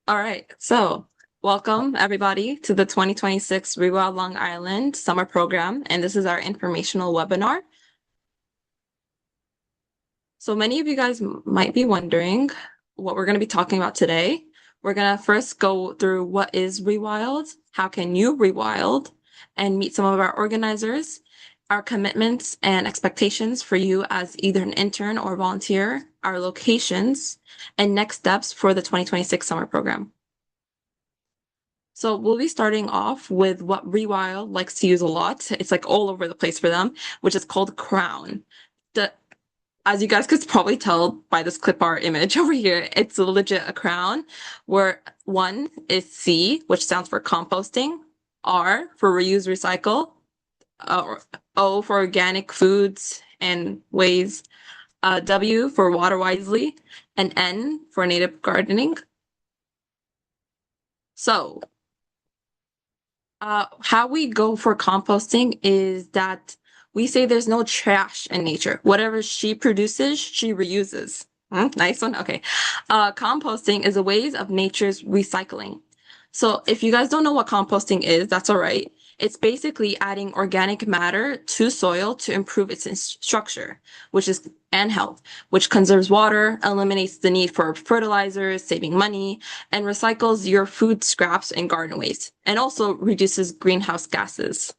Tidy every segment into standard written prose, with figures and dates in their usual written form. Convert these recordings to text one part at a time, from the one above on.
All right. So, welcome everybody to the 2026 ReWild Long Island summer program. And this is our informational webinar. So, many of you guys might be wondering what we're going to be talking about today. We're going to first go through what is ReWild, how can you ReWild, and meet some of our organizers, our commitments and expectations for you as either an intern or volunteer, our locations, and next steps for the 2026 summer program. So we'll be starting off with what ReWild likes to use a lot. It's like all over the place for them, which is called Crown. The, as you guys could probably tell by this clip art image over here, it's legit a crown where one is C, which stands for composting, R for reuse, recycle, O for organic foods and ways, W for water wisely, and N for native gardening. So how we go for composting is that we say there's no trash in nature. Whatever she produces, she reuses. Nice one. Okay. Composting is a ways of nature's recycling. So if you guys don't know what composting is, that's all right. It's basically adding organic matter to soil to improve its structure, which is and health, which conserves water, eliminates the need for fertilizers, saving money, and recycles your food scraps and garden waste, and also reduces greenhouse gases.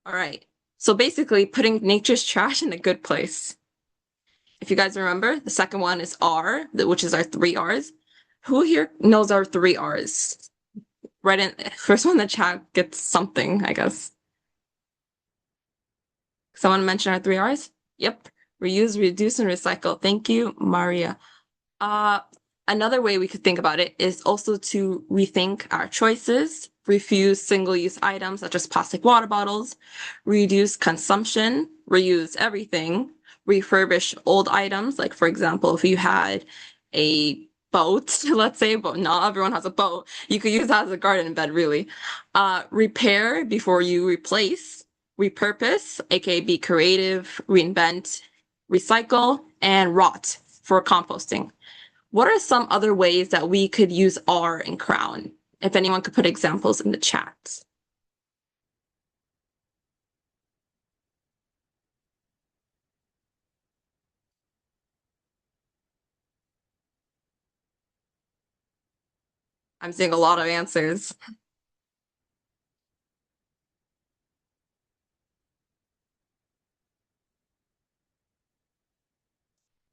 All right. So basically putting nature's trash in a good place. If you guys remember, the second one is R, which is our three R's. Who here knows our three R's? Right in first one in the chat gets something, I guess. Someone mention our three R's? Yep. Reuse, reduce, and recycle. Thank you, Maria. Uh, Another way we could think about it is also to rethink our choices, refuse single-use items such as plastic water bottles, reduce consumption, reuse everything, refurbish old items. Like, for example, if you had a boat, let's say, but not everyone has a boat, you could use that as a garden bed, really. Repair before you replace, repurpose, aka be creative, reinvent, recycle, and rot for composting. What are some other ways that we could use R in Crown? If anyone could put examples in the chat. I'm seeing a lot of answers.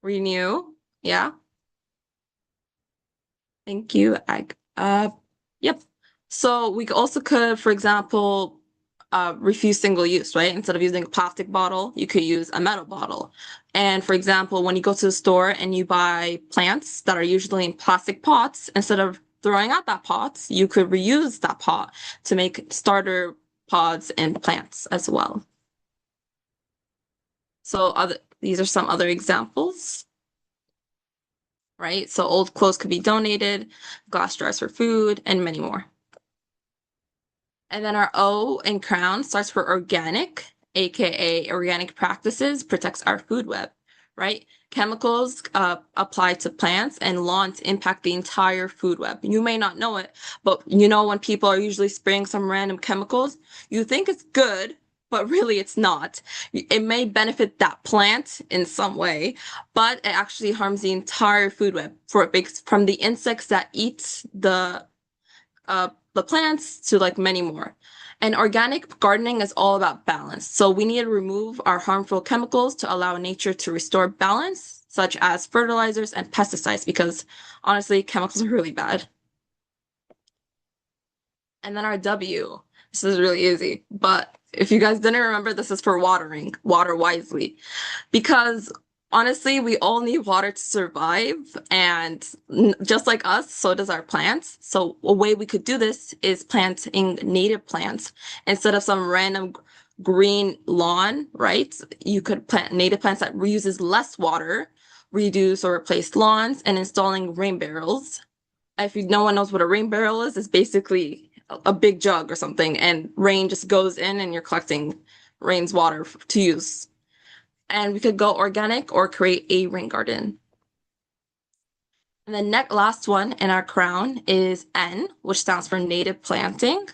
Renew. Yeah. Thank you. Yep. So we also could, for example, refuse single use, right? Instead of using a plastic bottle, you could use a metal bottle. And for example, when you go to the store and you buy plants that are usually in plastic pots, instead of throwing out that pot, you could reuse that pot to make starter pods and plants as well. So these are some other examples, right? So old clothes could be donated, glass jars for food, and many more. And then our O in Crown starts for organic, aka organic practices protects our food web, right? Chemicals applied to plants and lawns impact the entire food web. You may not know it, but you know when people are usually spraying some random chemicals, you think it's good, but really it's not. It may benefit that plant in some way, but it actually harms the entire food web from the insects that eat the plants to like many more. And organic gardening is all about balance. So we need to remove our harmful chemicals to allow nature to restore balance, such as fertilizers and pesticides, because honestly, chemicals are really bad. And then our W. This is really easy, but if you guys didn't remember, this is for watering, water wisely. Because honestly, we all need water to survive, and just like us, so does our plants. So a way we could do this is planting native plants instead of some random green lawn, right? You could plant native plants that reuses less water, reduce or replace lawns, and installing rain barrels. If no one knows what a rain barrel is, it's basically a big jug or something, and rain just goes in, and you're collecting rain's water to use. And we could go organic or create a rain garden. And the next last one in our crown is N, which stands for native planting.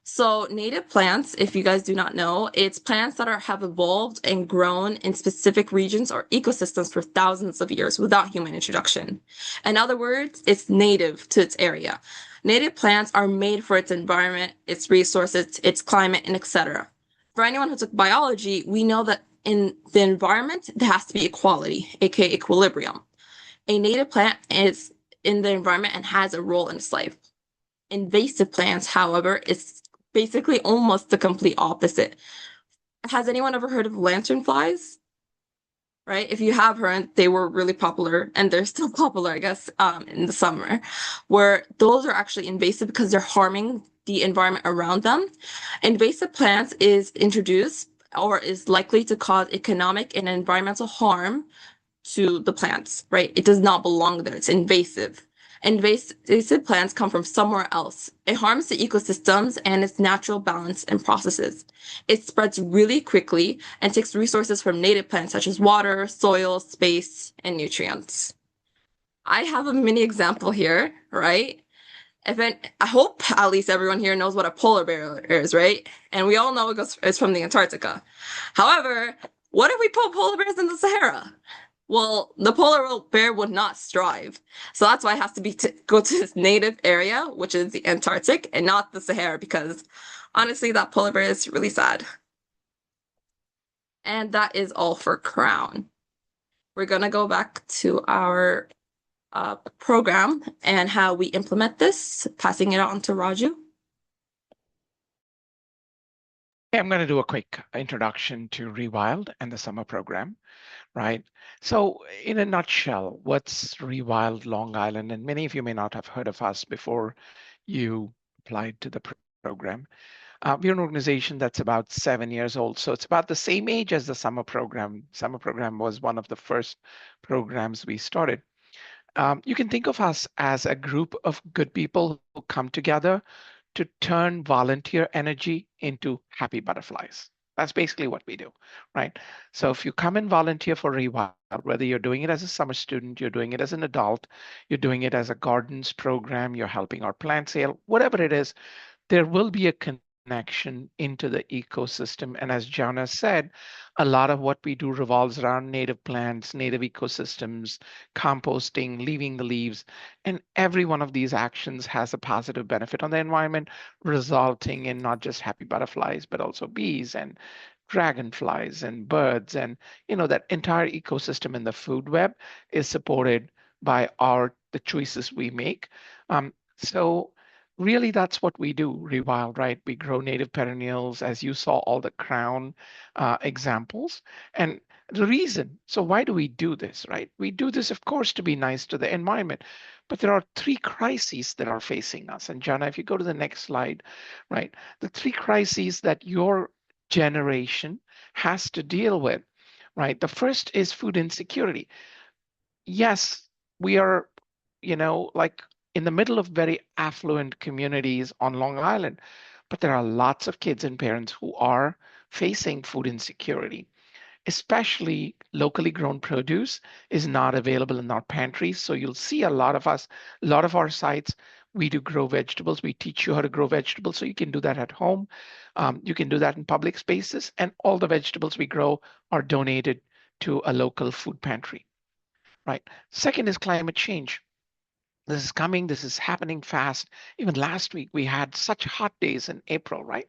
So native plants, if you guys do not know, it's plants that have evolved and grown in specific regions or ecosystems for thousands of years without human introduction. In other words, it's native to its area. Native plants are made for its environment, its resources, its climate, and etc. For anyone who took biology, we know that in the environment, there has to be equality, aka equilibrium. A native plant is in the environment and has a role in its life. Invasive plants, however, is basically almost the complete opposite. Has anyone ever heard of lanternflies? Right? If you have heard, they were really popular and they're still popular, I guess, in the summer, where those are actually invasive because they're harming the environment around them. Invasive plants is introduced or is likely to cause economic and environmental harm to the plants, right? It does not belong there. It's invasive. Invasive plants come from somewhere else. It harms the ecosystems and its natural balance and processes. It spreads really quickly and takes resources from native plants such as water, soil, space, and nutrients. I have a mini example here, right? I hope at least everyone here knows what a polar bear is, right? And we all know it's from the Antarctica. However, what if we put polar bears in the Sahara? Well, the polar bear would not strive. So that's why it has to be go to its native area, which is the Antarctic, and not the Sahara, because honestly, that polar bear is really sad. And that is all for Crown. We're gonna go back to our program and how we implement this, passing it on to Raju. Okay, I'm going to do a quick introduction to ReWild and the summer program, right? So, in a nutshell, what's ReWild Long Island? And many of you may not have heard of us before you applied to the program. We're an organization that's about 7 years old, so it's about the same age as the summer program. Summer program was one of the first programs we started. You can think of us as a group of good people who come together to turn volunteer energy into happy butterflies. That's basically what we do, right? So if you come and volunteer for ReWild, whether you're doing it as a summer student, you're doing it as an adult, you're doing it as a gardens program, you're helping our plant sale, whatever it is, there will be a connection into the ecosystem. And as Jana said, a lot of what we do revolves around native plants, native ecosystems, composting, leaving the leaves. And every one of these actions has a positive benefit on the environment, resulting in not just happy butterflies, but also bees and dragonflies and birds. And that entire ecosystem in the food web is supported by the choices we make. So really that's what we do, ReWild, right? We grow native perennials, as you saw all the crown examples. And the reason, so why do we do this, right? We do this, of course, to be nice to the environment, but there are three crises that are facing us. And Jana, if you go to the next slide, right? The three crises that your generation has to deal with, right? The first is food insecurity. Yes, we are, like in the middle of very affluent communities on Long Island, but there are lots of kids and parents who are facing food insecurity, especially locally grown produce is not available in our pantries. So you'll see a lot of our sites, we do grow vegetables. We teach you how to grow vegetables. So you can do that at home. You can do that in public spaces. And all the vegetables we grow are donated to a local food pantry. Right. Second is climate change. This is coming. This is happening fast. Even last week, we had such hot days in April, right?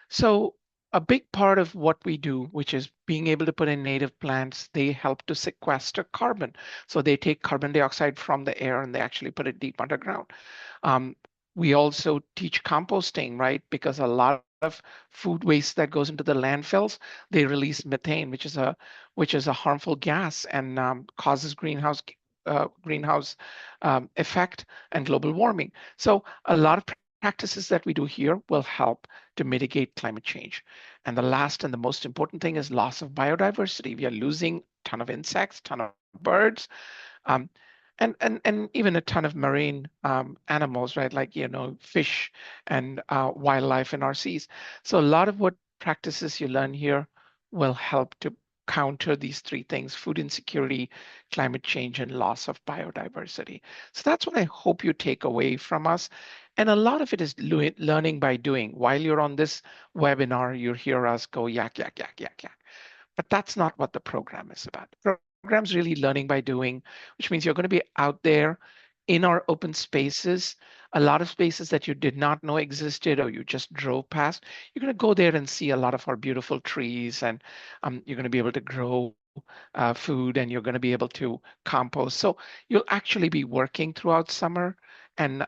So a big part of what we do, which is being able to put in native plants, they help to sequester carbon. So they take carbon dioxide from the air and they actually put it deep underground. Um, we also teach composting, right? Because a lot of food waste that goes into the landfills, they release methane, which is a harmful gas and causes greenhouse effect and global warming. So a lot of practices that we do here will help to mitigate climate change. And the last and the most important thing is loss of biodiversity. We are losing a ton of insects, ton of birds, um, and even a ton of marine animals, right? Like fish and wildlife in our seas. So a lot of what practices you learn here will help to counter these three things: food insecurity, climate change, and loss of biodiversity. So that's what I hope you take away from us. And a lot of it is learning by doing. While you're on this webinar, you hear us go yak, yak, yak, yak, yak. But that's not what the program is about. The program's really learning by doing, which means you're going to be out there in our open spaces, a lot of spaces that you did not know existed or you just drove past. You're going to go there and see a lot of our beautiful trees, and you're going to be able to grow food, and you're going to be able to compost. So you'll actually be working throughout summer, and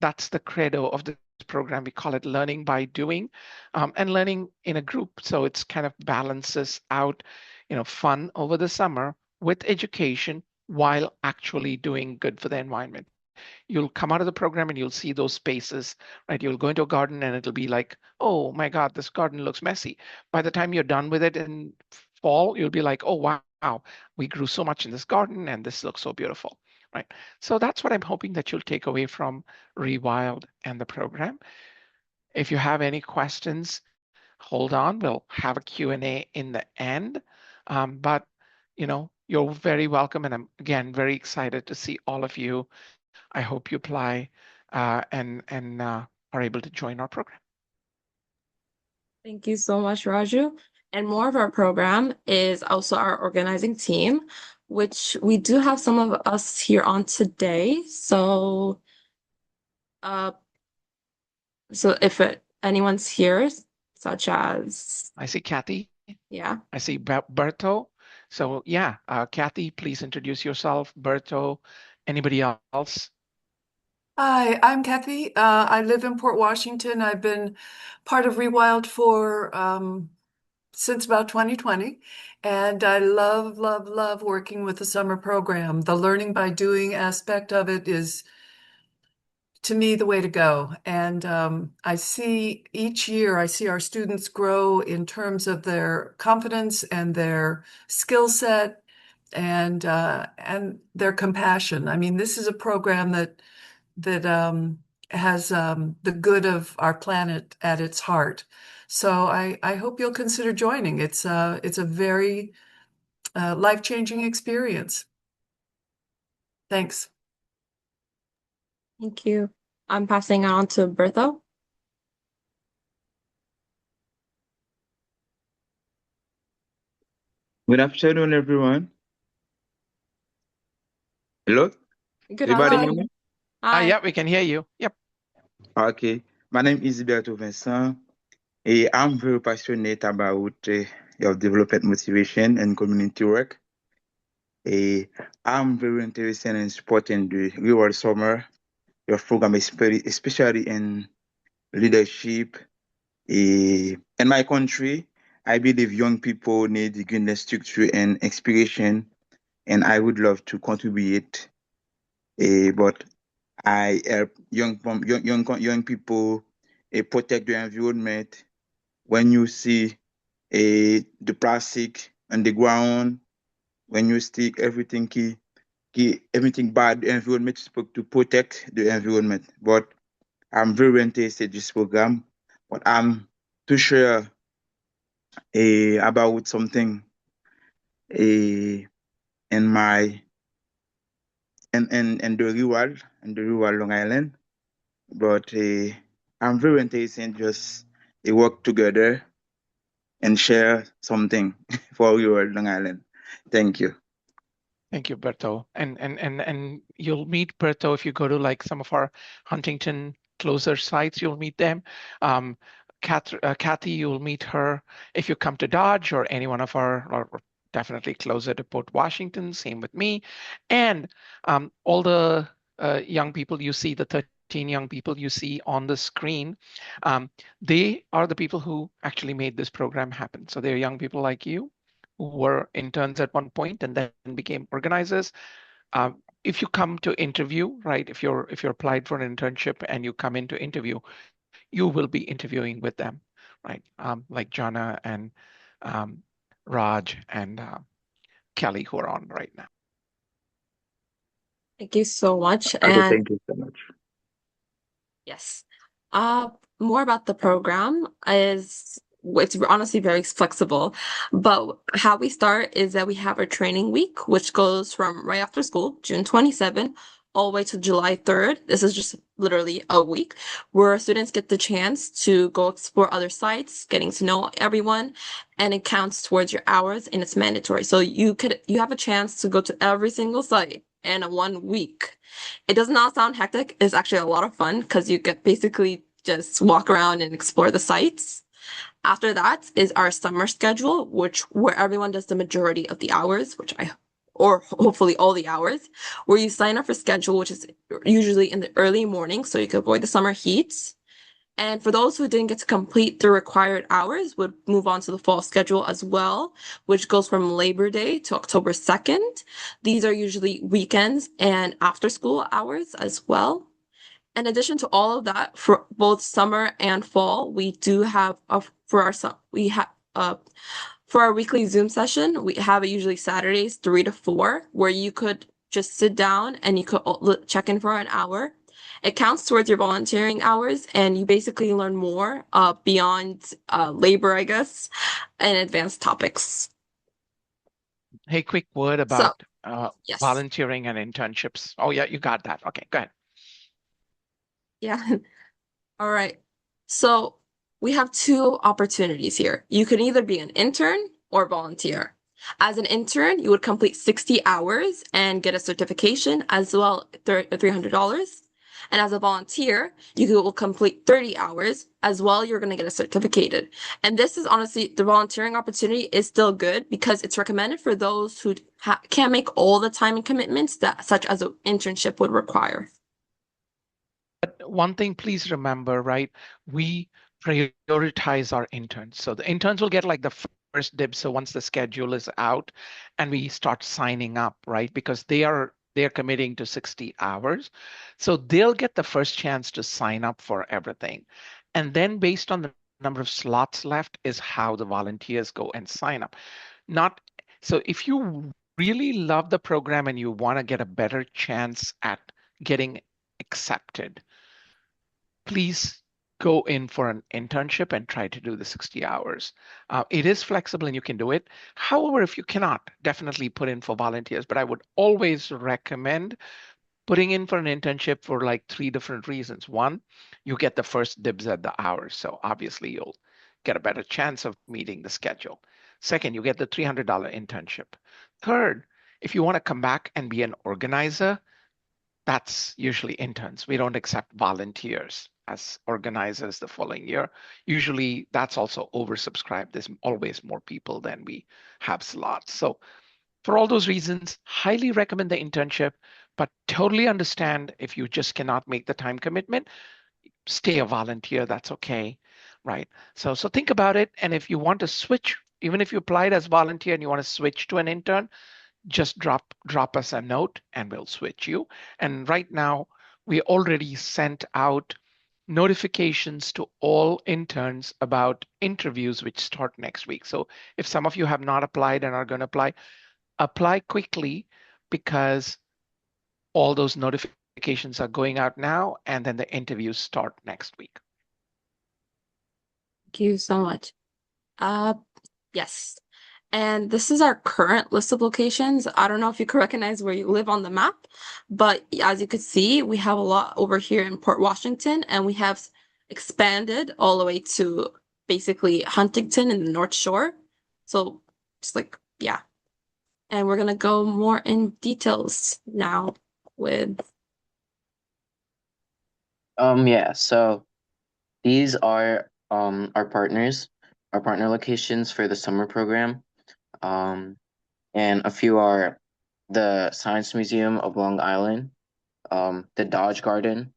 that's the credo of this program. We call it learning by doing, and learning in a group. So it's kind of balances out, fun over the summer with education while actually doing good for the environment. You'll come out of the program and you'll see those spaces, right? You'll go into a garden and it'll be like, oh my God, this garden looks messy. By the time you're done with it in fall, you'll be like, oh wow, we grew so much in this garden and this looks so beautiful, right? So that's what I'm hoping that you'll take away from ReWild and the program. If you have any questions, hold on, we'll have a Q&A in the end. But you're very welcome. And I'm again very excited to see all of you. I hope you apply and are able to join our program. Thank you so much, Raju. And more of our program is also our organizing team, which we do have some of us here on today. Uh, so if anyone's here, such as, I see Kathy. yeah. I see Berto. So yeah, Kathy, please introduce yourself. Berto, anybody else? Hi, I'm Kathy. I live in Port Washington. I've been part of ReWild for since about 2020, and I love, love, love working with the summer program. The learning by doing aspect of it is, to me, the way to go. And I see each year, I see our students grow in terms of their confidence and their skill set and their compassion. I mean, this is a program that has the good of our planet at its heart. So I hope you'll consider joining. It's a very life-changing experience. Thanks. Thank you. I'm passing on to Bertho. Good afternoon, everyone. Hello? Good Everybody hear afternoon. me? Hi. Yeah, we can hear you. Yep. Okay. My name is Gilberto Vincent. I'm very passionate about your development motivation and community work. Eh, I'm very interested in supporting the ReWild's Summer, your program, especially in leadership. In my country, I believe young people need guidance, structure, and inspiration, and I would love to contribute. But I help young people protect the environment. When you see the plastic on the ground, when you stick everything bad the environment is supposed to protect the environment. But I'm very interested in this program. But I'm to share about something uh, in my in the real world Long Island. But I'm very interested in just work together and share something for your Long Island. Thank you. Thank you, Berto. And you'll meet Berto if you go to like some of our Huntington closer sites, you'll meet them. Kathy, you'll meet her if you come to Dodge or any one of our, or definitely closer to Port Washington, same with me. And all the young people you see, the 13 young people you see on the screen, they are the people who actually made this program happen. So they're young people like you who were interns at one point and then became organizers. If you come to interview, right? If you're applied for an internship and you come into interview, you will be interviewing with them, right? Like Jana and um, Raj and Kelly who are on right now. Thank you so much. Okay, And thank you so much. yes, more about the program is it's honestly very flexible. But how we start is that we have our training week, which goes from right after school, June 27th, all the way to July 3rd. This is just literally a week where students get the chance to go explore other sites, getting to know everyone, and it counts towards your hours and it's mandatory. So you have a chance to go to every single site in a 1 week. It does not sound hectic. It's actually a lot of fun because you get basically just walk around and explore the sites. After that is our summer schedule, where everyone does the majority of the hours, or hopefully all the hours, where you sign up for schedule, which is usually in the early morning, so you can avoid the summer heat. And for those who didn't get to complete the required hours, would move on to the fall schedule as well, which goes from Labor Day to October 2nd. These are usually weekends and after school hours as well. In addition to all of that, for both summer and fall, we do have for our weekly Zoom session, we have it usually Saturdays 3 to 4, where you could just sit down and you could check in for an hour. It counts towards your volunteering hours, and you basically learn more beyond labor, I guess, and advanced topics. Hey, quick word So, about yes. volunteering and internships. Oh, yeah, you got that. Okay, go ahead. Yeah. All right. So we have two opportunities here. You can either be an intern or volunteer. As an intern, you would complete 60 hours and get a certification as well, $300. And as a volunteer, you will complete 30 hours as well. You're going to get a certificated. And this is honestly, the volunteering opportunity is still good because it's recommended for those who can't make all the time and commitments that such as an internship would require. One thing, please remember, right? We prioritize our interns. So the interns will get like the first dibs. So once the schedule is out and we start signing up, right? Because they're committing to 60 hours. So they'll get the first chance to sign up for everything. And then based on the number of slots left is how the volunteers go and sign up. Not so if you really love the program and you want to get a better chance at getting accepted, please go in for an internship and try to do the 60 hours. It is flexible and you can do it. However, if you cannot, definitely put in for volunteers. But I would always recommend putting in for an internship for like 3 different reasons. One, you get the first dibs at the hours. So obviously you'll get a better chance of meeting the schedule. Second, you get the $300 internship. Third, if you want to come back and be an organizer, that's usually interns. We don't accept volunteers as organizers the following year. Usually that's also oversubscribed. There's always more people than we have slots. So for all those reasons, highly recommend the internship, but totally understand if you just cannot make the time commitment, stay a volunteer, that's okay, right? So think about it. And if you want to switch, even if you applied as volunteer and you want to switch to an intern, just drop us a note and we'll switch you. And right now, we already sent out notifications to all interns about interviews which start next week. So if some of you have not applied and are going to apply quickly because all those notifications are going out now, and then the interviews start next week. Thank you so much. Yes. And this is our current list of locations. I don't know if you can recognize where you live on the map, but as you can see, we have a lot over here in Port Washington, and we have expanded all the way to basically Huntington in the North Shore. So just like, yeah. And we're gonna go more in details now with Yeah, so these are our partners, our partner locations for the summer program. And a few are the Science Museum of Long Island, the Dodge Garden,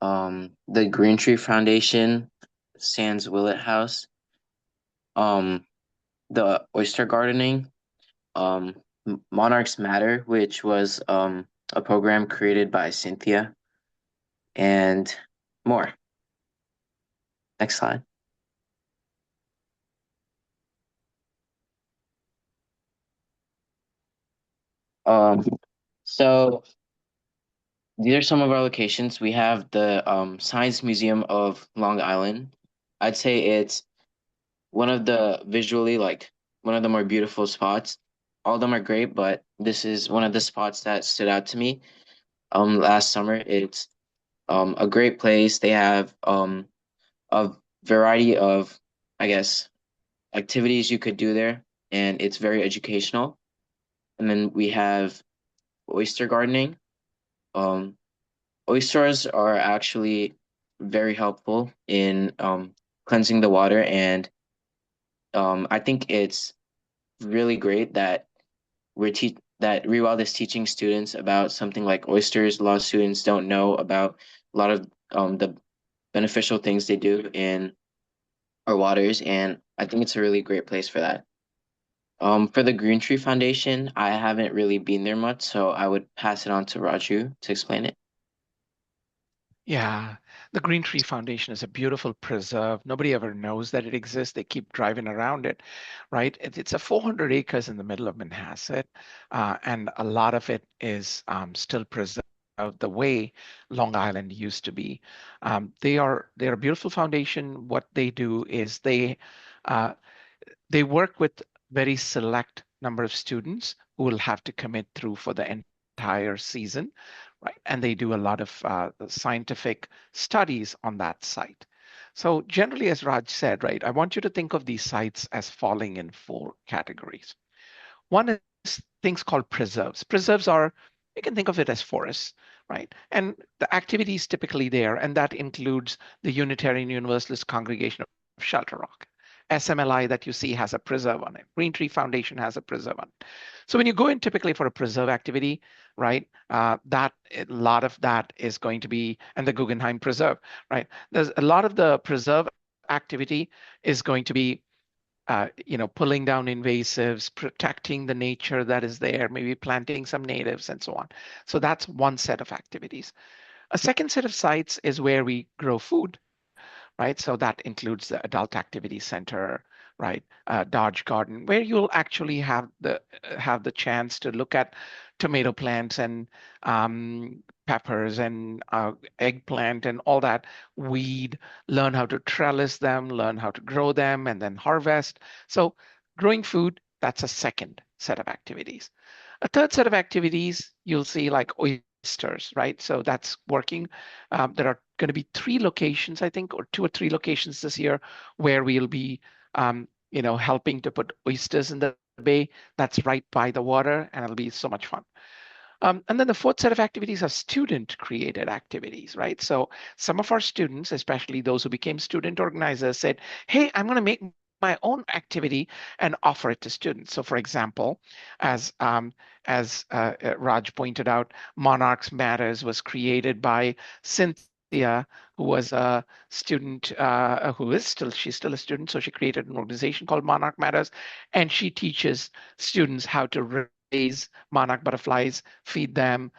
the Green Tree Foundation, Sands Willett House, the Oyster Gardening, Monarchs Matter, which was a program created by Cynthia, and more. Next slide. So these are some of our locations. We have the Science Museum of Long Island. I'd say it's one of the visually like one of the more beautiful spots. All of them are great, but this is one of the spots that stood out to me. Last summer, it's a great place. They have a variety of, I guess, activities you could do there, and it's very educational. And then we have oyster gardening. Um, Oysters are actually very helpful in cleansing the water, and I think it's really great that that ReWild is teaching students about something like oysters. A lot of students don't know about a lot of the beneficial things they do in our waters, and I think it's a really great place for that. For the Green Tree Foundation, I haven't really been there much, so I would pass it on to Raju to explain it. Yeah, the Green Tree Foundation is a beautiful preserve. Nobody ever knows that it exists. They keep driving around it, right? It's a 400 acres in the middle of Manhasset, and a lot of it is still preserved the way Long Island used to be. They're a beautiful foundation. What they do is uh, they work with very select number of students who will have to commit through for the entire season, right? And they do a lot of scientific studies on that site. So generally, as Raj said, right, I want you to think of these sites as falling in four categories. One is things called preserves. Preserves are, you can think of it as forests, right? And the activities typically there, and that includes the Unitarian Universalist Congregation of Shelter Rock. SMLI that you see has a preserve on it. Green Tree Foundation has a preserve on it. So when you go in typically for a preserve activity, right, that a lot of that is going to be, and the Guggenheim Preserve, right? There's a lot of the preserve activity is going to be pulling down invasives, protecting the nature that is there, maybe planting some natives and so on. So that's one set of activities. A second set of sites is where we grow food, right? So that includes the Adult Activity Center, right? Dodge Garden, where you'll actually have the chance to look at tomato plants and peppers and eggplant and all that weed, learn how to trellis them, learn how to grow them, and then harvest. So growing food, that's a second set of activities. A third set of activities you'll see like oysters, right? So that's working. There are going to be three locations, I think, or two or three locations this year where we'll be, helping to put oysters in the bay. That's right by the water, and it'll be so much fun. And then the fourth set of activities are student created activities, right? So some of our students, especially those who became student organizers, said, hey, I'm going to make my own activity and offer it to students. So for example, as Raj pointed out, Monarchs Matters was created by Cynthia, who was a student, she's still a student. So she created an organization called Monarch Matters, and she teaches students how to raise monarch butterflies, feed them,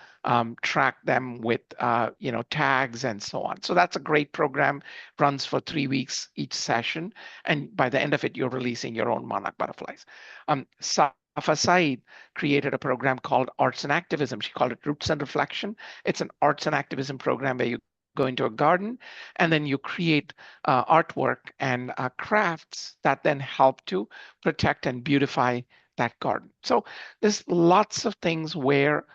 track them with tags and so on. So that's a great program. Runs for 3 weeks each session, and by the end of it, you're releasing your own monarch butterflies. Safa Said created a program called Arts and Activism. She called it Roots and Reflection. It's an arts and activism program where you go into a garden and then you create artwork and crafts that then help to protect and beautify that garden. So there's lots of things where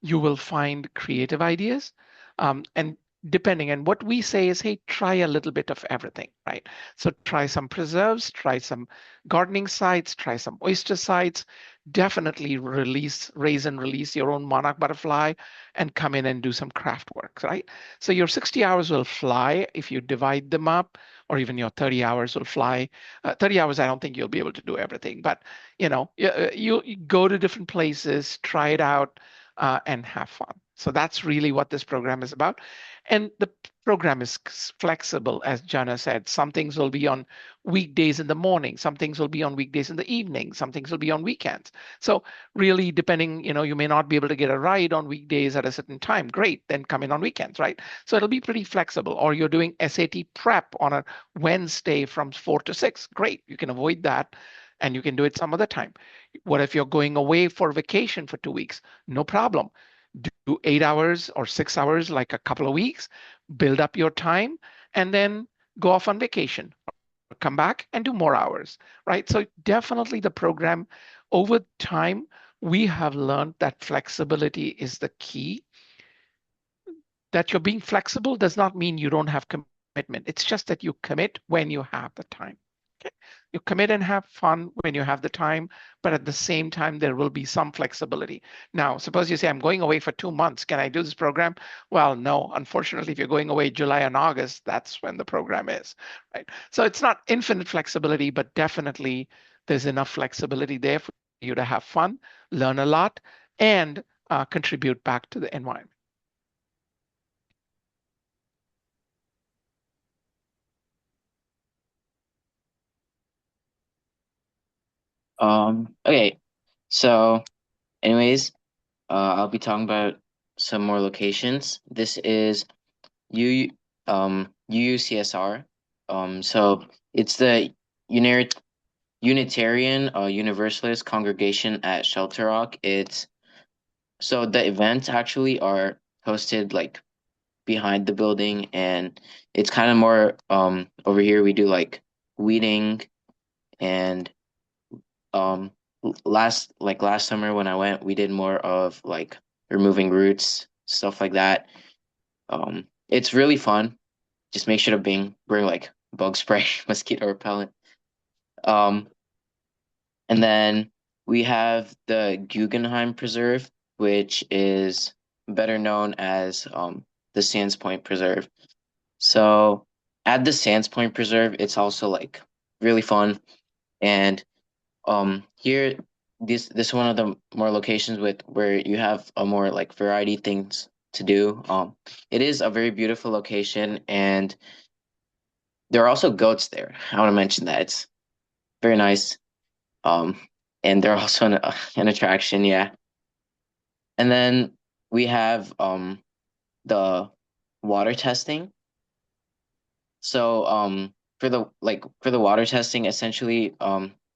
you will find creative ideas. And depending, and what we say is, hey, try a little bit of everything, right? So try some preserves, try some gardening sites, try some oyster sites, definitely raise and release your own monarch butterfly and come in and do some craft work, right? So your 60 hours will fly if you divide them up, or even your 30 hours will fly. 30 hours, I don't think you'll be able to do everything, but you go to different places, try it out, and have fun. So that's really what this program is about. And the program is flexible, as Jana said. Some things will be on weekdays in the morning, some things will be on weekdays in the evening, some things will be on weekends. So really depending, you may not be able to get a ride on weekdays at a certain time. Great, then come in on weekends, right? So it'll be pretty flexible. Or you're doing SAT prep on a Wednesday from 4 to 6. Great, you can avoid that and you can do it some other time. What if you're going away for vacation for 2 weeks? No problem. Do 8 hours or 6 hours, like a couple of weeks, build up your time, and then go off on vacation. come back and do more hours, right? So definitely the program over time, we have learned that flexibility is the key. That you're being flexible does not mean you don't have commitment. It's just that you commit when you have the time. Okay? You commit and have fun when you have the time, but at the same time, there will be some flexibility. Now, suppose you say, I'm going away for 2 months. Can I do this program? Well, no, unfortunately, if you're going away July and August, that's when the program is, right? So it's not infinite flexibility, but definitely there's enough flexibility there for you to have fun, learn a lot, and contribute back to the environment. Okay. So, anyways, I'll be talking about some more locations. This is U UUCSR. So it's the Unit Unitarian Universalist Congregation at Shelter Rock. It's so the events actually are hosted like behind the building, and it's kind of more over here we do like weeding and last summer when I went, we did more of like removing roots, stuff like that. It's really fun. Just make sure to bring like bug spray, mosquito repellent. Um, and then we have the Guggenheim Preserve, which is better known as the Sands Point Preserve. So at the Sands Point Preserve, it's also like really fun. And here this is one of the more locations with where you have a more like variety things to do. It is a very beautiful location, and there are also goats there. I want to mention that it's very nice. Um, and they're also an attraction, yeah. And then we have the water testing. So for the water testing, essentially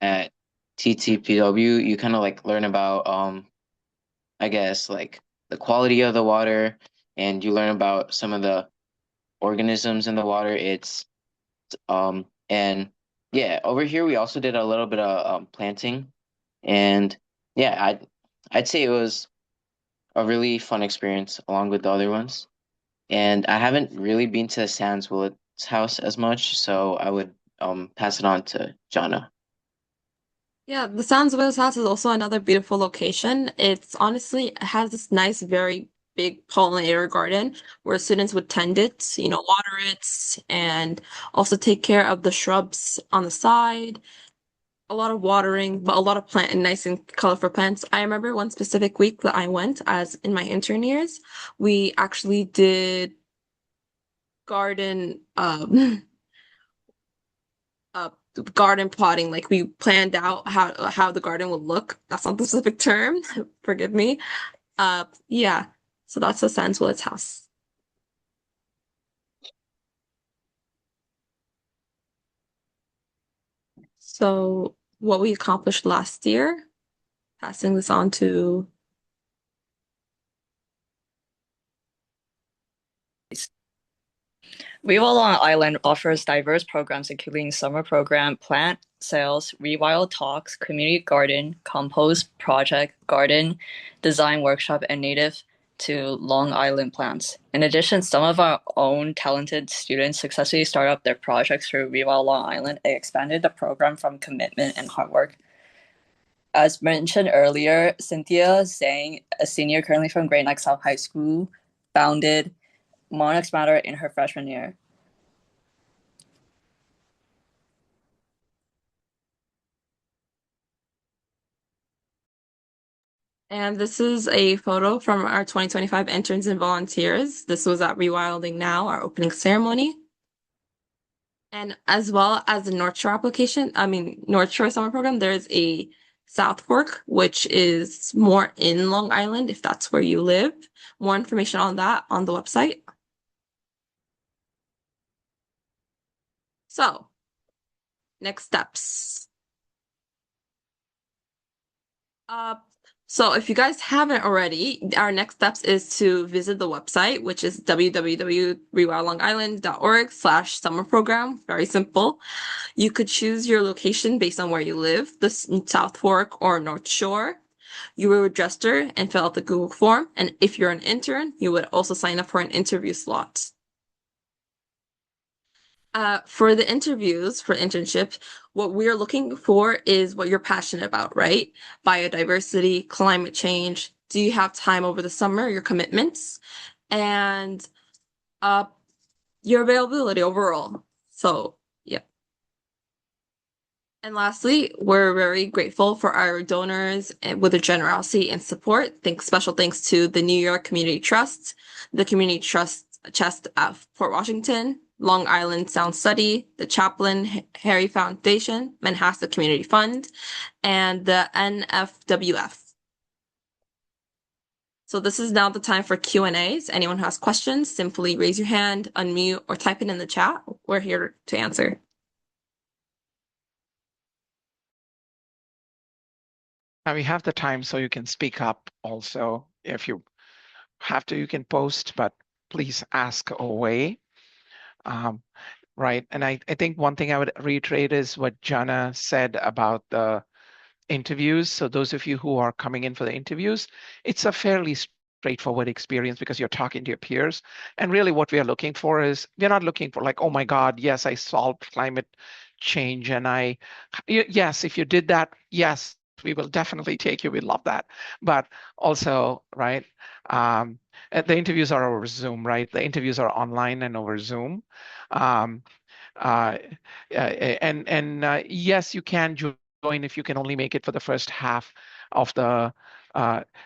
at TTPW, you kind of like learn about I guess like the quality of the water, and you learn about some of the organisms in the water. It's and yeah, over here we also did a little bit of planting, and yeah, I'd say it was a really fun experience along with the other ones. And I haven't really been to Sans Willet's house as much, so I would pass it on to Jana. Yeah, the San Zuida's house is also another beautiful location. It's honestly it has this nice, very big pollinator garden where students would tend it, water it, and also take care of the shrubs on the side. A lot of watering, but a lot of plant and nice and colorful plants. I remember one specific week that I went as in my intern years, we actually did garden uh garden plotting. Like we planned out how the garden would look. That's not the specific term. Forgive me. Yeah. So that's the Sans Willet's house. So what we accomplished last year, passing this on to ReWild Long Island offers diverse programs including summer program, plant sales, ReWild talks, community garden, compost project, garden design workshop, and native to Long Island plants. In addition, some of our own talented students successfully started up their projects through ReWild Long Island and expanded the program from commitment and hard work. As mentioned earlier, Cynthia Zhang, a senior currently from Great Neck South High School, founded Monarchs Matter in her freshman year. And this is a photo from our 2025 interns and volunteers. This was at Rewilding Now, our opening ceremony. And as well as the North Shore North Shore Summer Program, there's a South Fork, which is more in Long Island, if that's where you live. More information on that on the website. So, next steps. Uh, so if you guys haven't already, our next steps is to visit the website, which is www.rewildlongisland.org/summer program. Very simple. You could choose your location based on where you live, the South Fork or North Shore. You will register and fill out the Google form. And if you're an intern, you would also sign up for an interview slot. For the interviews for internship, what we're looking for is what you're passionate about, right? Biodiversity, climate change. Do you have time over the summer, your commitments, and uh, your availability overall? So, yeah. And lastly, we're very grateful for our donors and with their generosity and support. Special thanks to the New York Community Trust, the Community Trust Chest of Port Washington, Long Island Sound Study, the Chaplain Harry Foundation, Manhasset Community Fund, and the NFWF. So this is now the time for Q&As. Anyone who has questions, simply raise your hand, unmute, or type it in the chat. We're here to answer. Now we have the time so you can speak up also. If you have to, you can post, but please ask away. Right. And I think one thing I would reiterate is what Jana said about the interviews. So those of you who are coming in for the interviews, it's a fairly straightforward experience because you're talking to your peers. And really what we are looking for is, we're not looking for like, oh my God, yes, I solved climate change. And yes, if you did that, yes, we will definitely take you. We love that. But also, right, the interviews are over Zoom, right? The interviews are online and over Zoom. Yes, you can join if you can only make it for the first half of the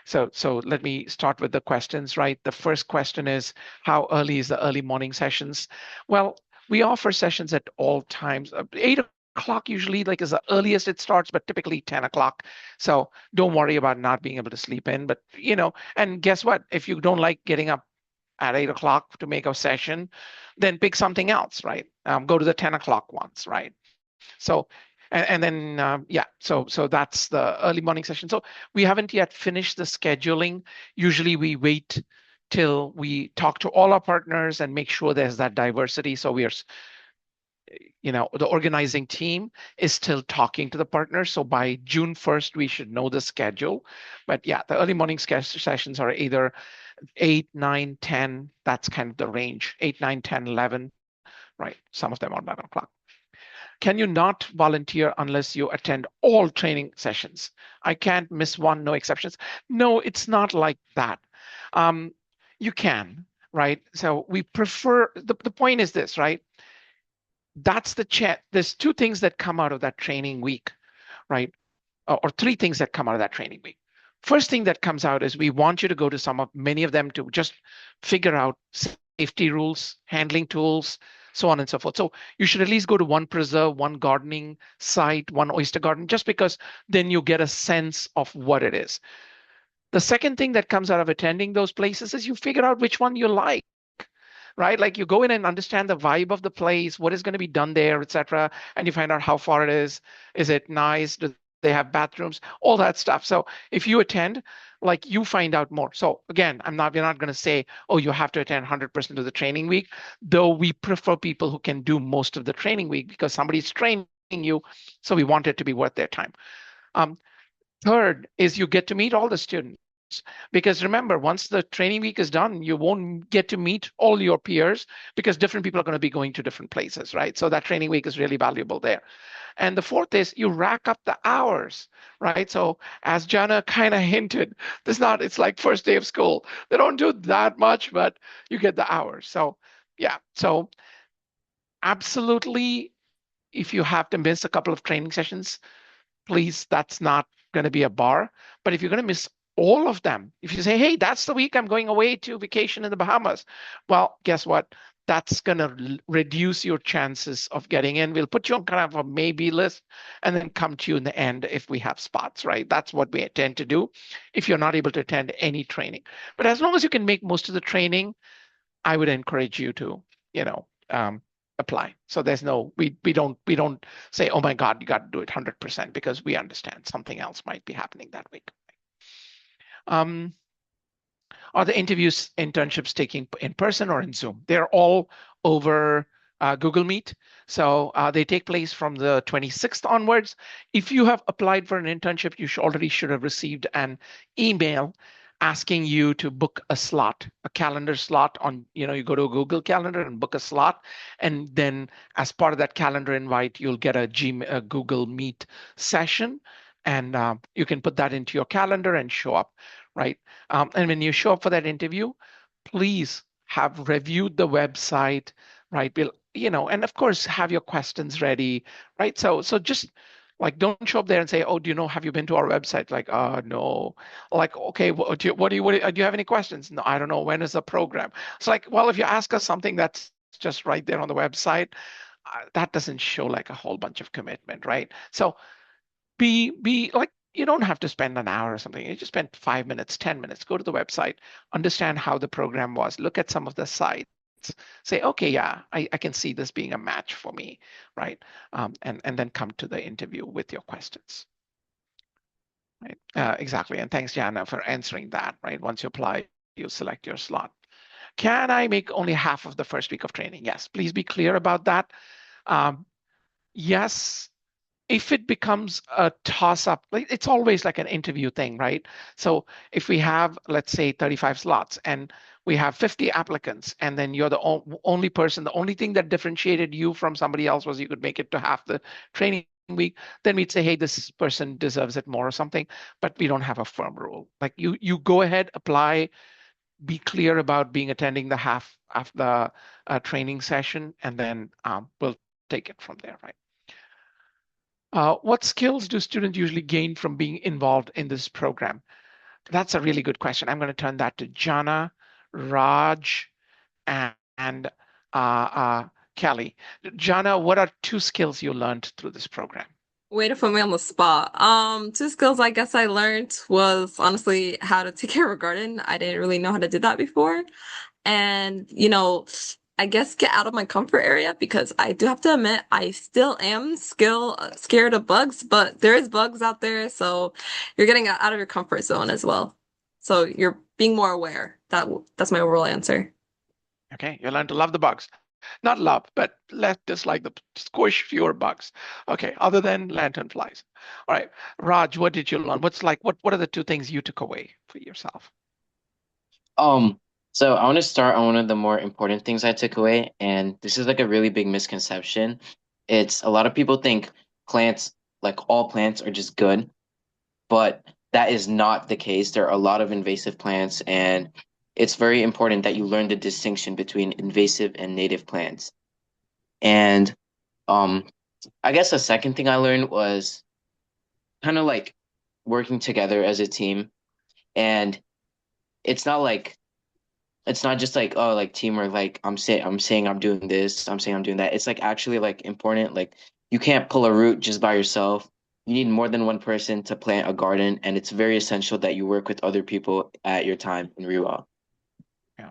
so let me start with the questions, right? The first question is, how early is the early morning sessions? Well, we offer sessions at all times. 8 o'clock usually like is the earliest it starts, but typically 10 o'clock. So don't worry about not being able to sleep in. But and guess what? If you don't like getting up at 8 o'clock to make a session, then pick something else, right? Go to the 10 o'clock ones, right? So, and then, yeah, so that's the early morning session. So we haven't yet finished the scheduling. Usually we wait till we talk to all our partners and make sure there's that diversity. So we are, the organizing team is still talking to the partners. So by June 1st, we should know the schedule. But yeah, the early morning sessions are either 8, 9, 10. That's kind of the range. 8, 9, 10, 11. Right. Some of them are 11 o'clock. Can you not volunteer unless you attend all training sessions? I can't miss one, no exceptions. No, it's not like that. You can, right? So we prefer, the point is this, right? That's the chat. There's 2 things that come out of that training week, right? Or 3 things that come out of that training week. First thing that comes out is we want you to go to many of them to just figure out safety rules, handling tools, so on and so forth. So you should at least go to one preserve, one gardening site, one oyster garden, just because then you get a sense of what it is. The second thing that comes out of attending those places is you figure out which one you like, right? Like you go in and understand the vibe of the place, what is going to be done there, etc. And you find out how far it is. Is it nice? Do they have bathrooms? All that stuff. So if you attend, like you find out more. So again, we're not going to say, oh, you have to attend 100% of the training week, though we prefer people who can do most of the training week because somebody's training you. So we want it to be worth their time. Third is you get to meet all the students. Because remember, once the training week is done, you won't get to meet all your peers because different people are going to be going to different places, right? So that training week is really valuable there. And the fourth is you rack up the hours, right? So as Jana kind of hinted, it's like first day of school. They don't do that much, but you get the hours. So yeah, so absolutely, if you have to miss a couple of training sessions, please, that's not going to be a bar. But if you're going to miss all of them, if you say, hey, that's the week I'm going away to vacation in the Bahamas, well, guess what? That's going to reduce your chances of getting in. We'll put you on kind of a maybe list and then come to you in the end if we have spots, right? That's what we tend to do if you're not able to attend any training. But as long as you can make most of the training, I would encourage you to, apply. So there's no, we don't say, oh my God, you got to do it 100%, because we understand something else might be happening that week. Um, are the internships taking in person or in Zoom? They're all over Google Meet. So they take place from the 26th onwards. If you have applied for an internship, you already should have received an email asking you to book a slot, a calendar slot on, you go to a Google Calendar and book a slot. And then as part of that calendar invite, you'll get a Google Meet session. And you can put that into your calendar and show up, right? And when you show up for that interview, please have reviewed the website, right? And of course, have your questions ready, right? So just like, don't show up there and say, oh, have you been to our website? Like, no. Like, okay, do you have any questions? No, I don't know. When is the program? It's like, well, if you ask us something that's just right there on the website, that doesn't show like a whole bunch of commitment, right? So be like, you don't have to spend an hour or something. You just spend 5 minutes, 10 minutes, go to the website, understand how the program was, look at some of the sites, say, okay, yeah, I can see this being a match for me, right? And then come to the interview with your questions. Right. Exactly. And thanks, Jana, for answering that, right? Once you apply, you select your slot. Can I make only half of the first week of training? Yes, please be clear about that. Yes, if it becomes a toss up, it's always like an interview thing, right? So if we have, let's say, 35 slots and we have 50 applicants, and then you're the only person, the only thing that differentiated you from somebody else was you could make it to half the training week, then we'd say, hey, this person deserves it more or something, but we don't have a firm rule. Like you go ahead, apply, be clear about being attending the half of the training session, and then we'll take it from there, right? What skills do students usually gain from being involved in this program? That's a really good question. I'm going to turn that to Jana, Raj, and Kelly. Jana, what are 2 skills you learned through this program? Way to put me on the spot. 2 skills I guess I learned was honestly how to take care of a garden. I didn't really know how to do that before. And, I guess get out of my comfort area, because I do have to admit I still am scared of bugs, but there is bugs out there, so you're getting out of your comfort zone as well. So you're being more aware. That's my overall answer. Okay, you learn to love the bugs. Not love, but dislike the squish fewer bugs. Okay, other than lanternflies. All right, Raj, what did you learn? What are the 2 things you took away for yourself? So I want to start on one of the more important things I took away, and this is like a really big misconception. It's a lot of people think plants, like all plants, are just good, but that is not the case. There are a lot of invasive plants, and it's very important that you learn the distinction between invasive and native plants. And um, I guess the second thing I learned was kind of like working together as a team. And it's not like it's not just like, oh, like teamwork, like I'm saying I'm doing this, I'm saying I'm doing that. It's like actually like important. Like you can't pull a root just by yourself. You need more than one person to plant a garden, and it's very essential that you work with other people at your time in ReWild. Yeah,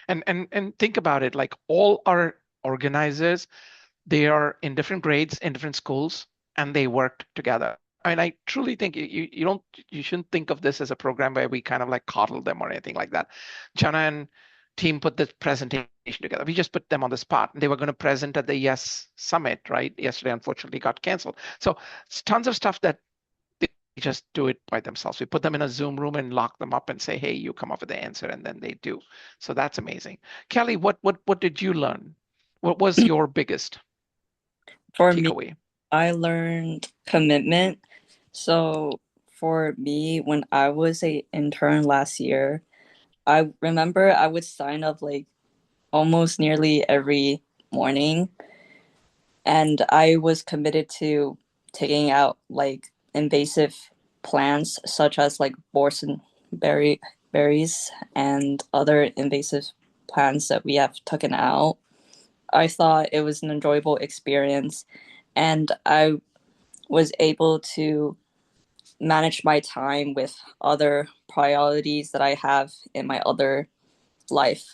and think about it. Like all our organizers, they are in different grades in different schools, and they worked together. I mean, I truly think you shouldn't think of this as a program where we kind of like coddle them or anything like that. Jana and team put the presentation together. We just put them on the spot. They were going to present at the Yes Summit, right? Yesterday, unfortunately, got canceled. So it's tons of stuff that they just do it by themselves. We put them in a Zoom room and lock them up and say, hey, you come up with the answer, and then they do. So that's amazing. Kelly, what did you learn? What was your biggest For me, takeaway? I learned commitment. So for me, when I was a intern last year, I remember I would sign up like almost nearly every morning, and I was committed to taking out like invasive plants such as like boysenberry berries and other invasive plants that we have taken out. I thought it was an enjoyable experience, and I was able to manage my time with other priorities that I have in my other life.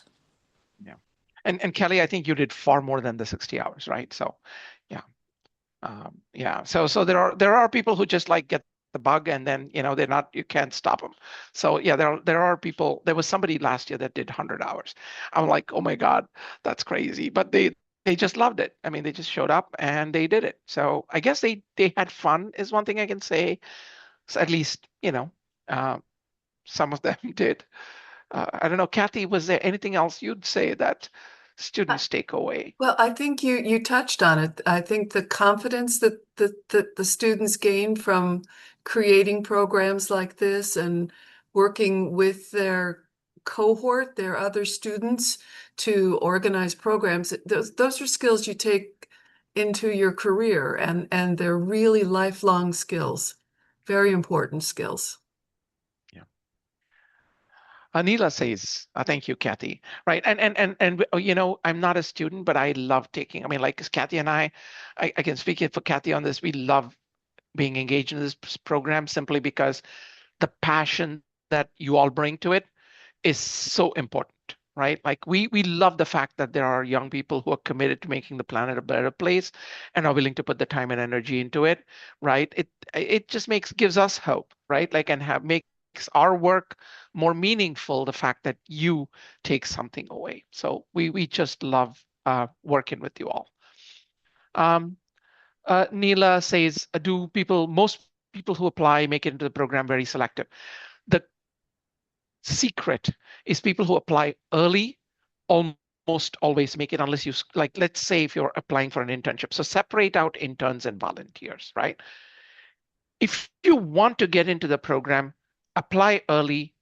Yeah. And Kelly, I think you did far more than the 60 hours, right? So yeah. Yeah. So there are people who just like get the bug and then they're not, you can't stop them. So yeah, there are people. There was somebody last year that did 100 hours. I'm like, oh my God, that's crazy. But they just loved it. I mean, they just showed up and they did it. So I guess they had fun is one thing I can say. So at least uh, some of them did. I don't know, Kathy, was there anything else you'd say that students take away? Well, I think you touched on it. I think the confidence that the students gain from creating programs like this and working with their cohort, their other students to organize programs, those are skills you take into your career and they're really lifelong skills, very important skills. Anila says, thank you, Kathy. Right. And I'm not a student, but I love taking, I mean, like Kathy and I can speak it for Kathy on this. We love being engaged in this program simply because the passion that you all bring to it is so important, right? Like we love the fact that there are young people who are committed to making the planet a better place and are willing to put the time and energy into it, right? It just gives us hope, right? Like makes our work more meaningful, the fact that you take something away. So we just love working with you all. Neela says, do most people who apply make it into the program very selective? The secret is people who apply early almost always make it, unless you, like, let's say if you're applying for an internship. So separate out interns and volunteers, right? If you want to get into the program, apply early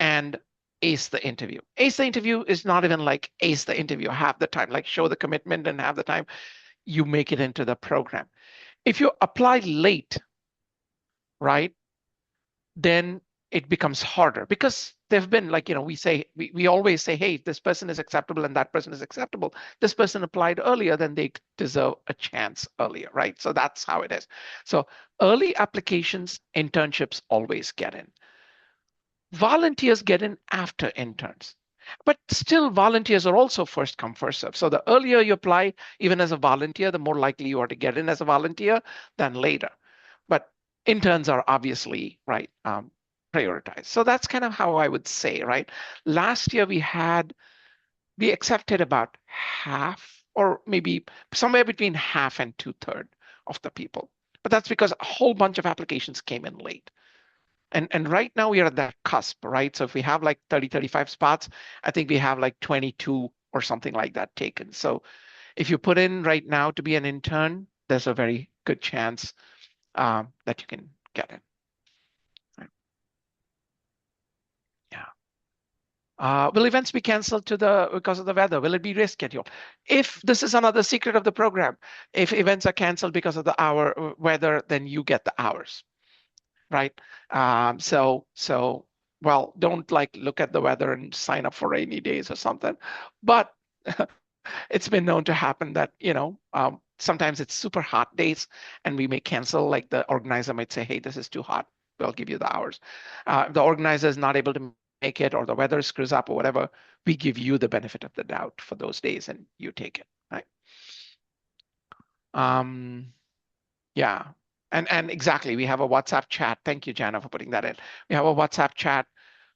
and ace the interview. Ace the interview is not even like ace the interview half the time, like show the commitment and have the time, you make it into the program. If you apply late, right, then it becomes harder because there've been, like, we always say, hey, this person is acceptable and that person is acceptable. This person applied earlier, then they deserve a chance earlier, right? So that's how it is. So early applications, internships always get in. Volunteers get in after interns. But still, volunteers are also first come, first serve. So the earlier you apply, even as a volunteer, the more likely you are to get in as a volunteer than later. But interns are obviously, right, prioritized. So that's kind of how I would say, right? Last year we accepted about half, or maybe somewhere between half and 2/3 of the people. But that's because a whole bunch of applications came in late. And right now we are at that cusp, right? So if we have like 30, 35 spots, I think we have like 22 or something like that taken. So if you put in right now to be an intern, there's a very good chance that you can get it. Right. Yeah. Will events be canceled because of the weather? Will it be rescheduled? If this is another secret of the program, if events are canceled because of the weather, then you get the hours. Right. Well, don't like look at the weather and sign up for rainy days or something. But it's been known to happen that, sometimes it's super hot days and we may cancel, like the organizer might say, hey, this is too hot. We'll give you the hours. The organizer is not able to make it, or the weather screws up or whatever, we give you the benefit of the doubt for those days and you take it, right? Yeah. And exactly, we have a WhatsApp chat. Thank you, Jana, for putting that in. We have a WhatsApp chat.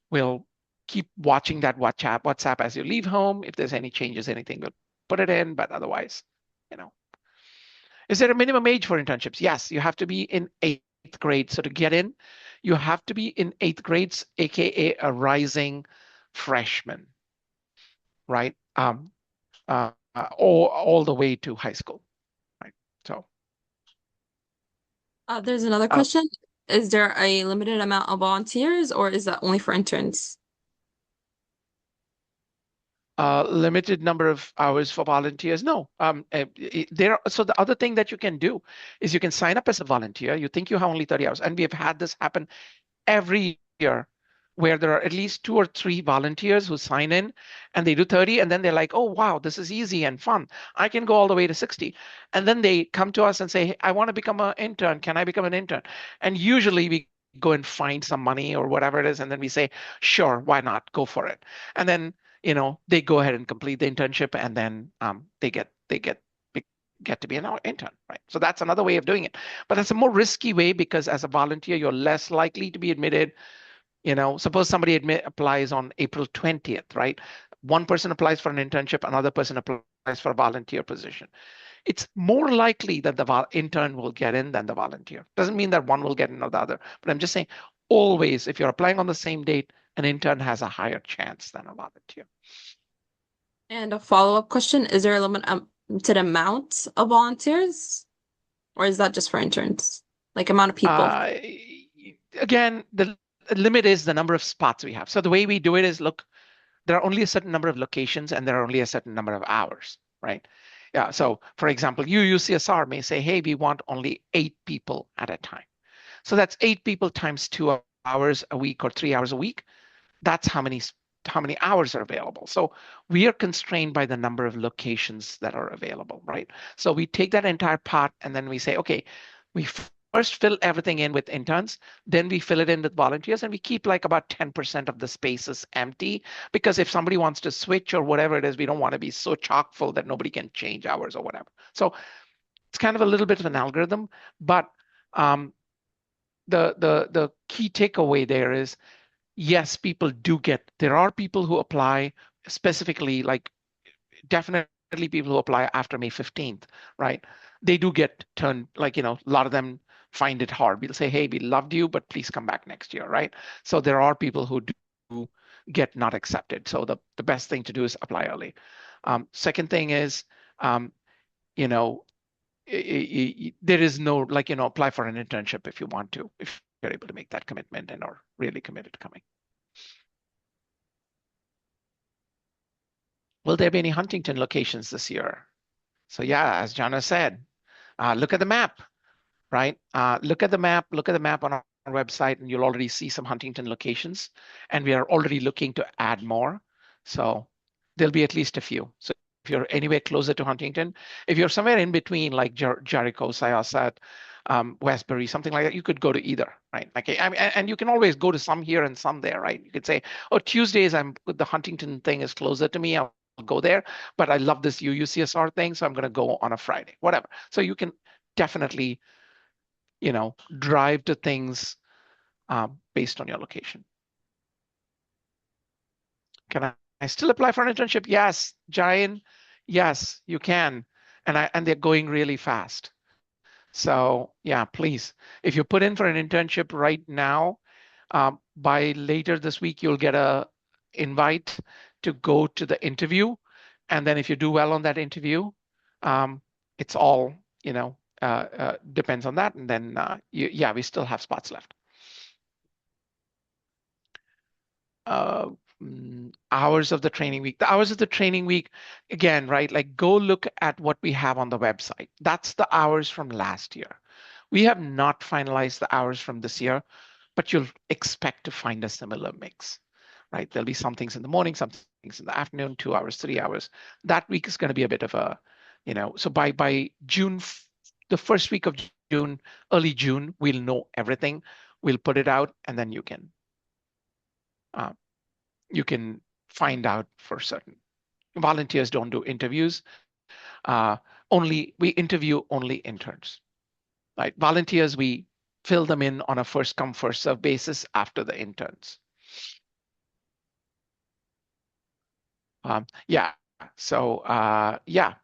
We'll keep watching that WhatsApp as you leave home. If there's any changes, anything, we'll put it in. But otherwise, Is there a minimum age for internships? Yes, you have to be in 8th grade. So to get in, you have to be in 8th grades, aka a rising freshman, right? Or all the way to high school, right? So. There's another question. Is there a limited amount of volunteers, or is that only for interns? Limited number of hours for volunteers. No. So the other thing that you can do is you can sign up as a volunteer. You think you have only 30 hours. And we have had this happen every year, where there are at least 2 or 3 volunteers who sign in and they do 30, and then they're like, oh, wow, this is easy and fun. I can go all the way to 60. And then they come to us and say, hey, I want to become an intern. Can I become an intern? And usually we go and find some money or whatever it is. And then we say, sure, why not? Go for it. And then, they go ahead and complete the internship, and then they get to be an intern, right? So that's another way of doing it. But that's a more risky way because as a volunteer, you're less likely to be admitted. Suppose somebody applies on April 20th, right? One person applies for an internship, another person applies for a volunteer position. It's more likely that the intern will get in than the volunteer. Doesn't mean that one will get in or the other, but I'm just saying always, if you're applying on the same date, an intern has a higher chance than a volunteer. And a follow-up question, is there a limit to the amount of volunteers? Or is that just for interns? Like amount of people? Again, the limit is the number of spots we have. So the way we do it is, look, there are only a certain number of locations and there are only a certain number of hours, right? Yeah. So for example, UCSR may say, hey, we want only 8 people at a time. So that's 8 people times 2 hours a week or 3 hours a week. That's how many hours are available. So we are constrained by the number of locations that are available, right? So we take that entire pot and then we say, okay, we first fill everything in with interns, then we fill it in with volunteers, and we keep like about 10% of the spaces empty, because if somebody wants to switch or whatever it is, we don't want to be so chock full that nobody can change hours or whatever. So it's kind of a little bit of an algorithm, but the key takeaway there is, yes, there are people who apply specifically, like definitely people who apply after May 15th, right? They do get turned, like, a lot of them find it hard. We'll say, hey, we loved you, but please come back next year, right? So there are people who do get not accepted. So the best thing to do is apply early. Second thing is, there is no, like, apply for an internship if you want to, if you're able to make that commitment and are really committed to coming. Will there be any Huntington locations this year? So yeah, as Jana said, look at the map, right? Look at the map on our website, and you'll already see some Huntington locations, and we are already looking to add more. So there'll be at least a few. So if you're anywhere closer to Huntington, if you're somewhere in between, like Jericho, Syosset, Westbury, something like that, you could go to either, right? Okay, and you can always go to some here and some there, right? You could say, oh, Tuesdays, the Huntington thing is closer to me, I'll go there, but I love this UCSR thing, so I'm going to go on a Friday, whatever. So you can definitely, drive to things based on your location. Can I still apply for an internship? Yes, Jayan, yes, you can, and they're going really fast. So yeah, please, if you put in for an internship right now, by later this week, you'll get a invite to go to the interview. And then if you do well on that interview, it's all, depends on that. And then, we still have spots left. Hours of the training week. The hours of the training week, again, right? Like, go look at what we have on the website. That's the hours from last year. We have not finalized the hours from this year, but you'll expect to find a similar mix, right? There'll be some things in the morning, some things in the afternoon, 2 hours, 3 hours. That week is going to be a bit of a, so by June, the first week of June, early June, we'll know everything. We'll put it out, and then you can find out for certain. Volunteers don't do interviews. We interview only interns, right? Volunteers, we fill them in on a first come, first serve basis after the interns.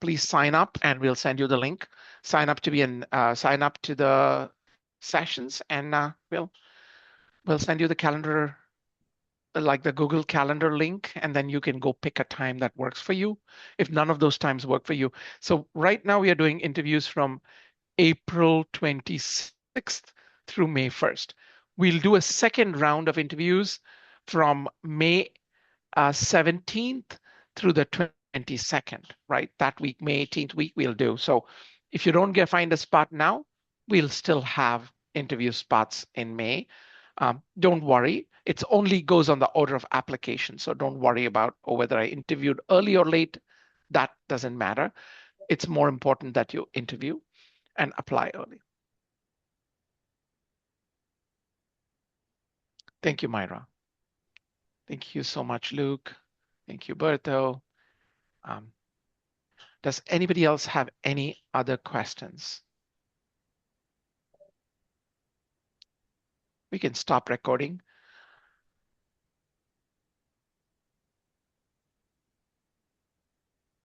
Please sign up, and we'll send you the link. Sign up to the sessions, and we'll send you the calendar, like the Google Calendar link, and then you can go pick a time that works for you, if none of those times work for you. So right now we are doing interviews from April 26th through May 1st. We'll do a second round of interviews from May 17th through the 22nd, right? That week, May 18th week, we'll do. So if you don't find a spot now, we'll still have interview spots in May. Don't worry, it only goes on the order of application. So don't worry about whether I interviewed early or late. That doesn't matter. It's more important that you interview and apply early. Thank you, Myra. Thank you so much, Luke. Thank you, Berto. Does anybody else have any other questions? We can stop recording.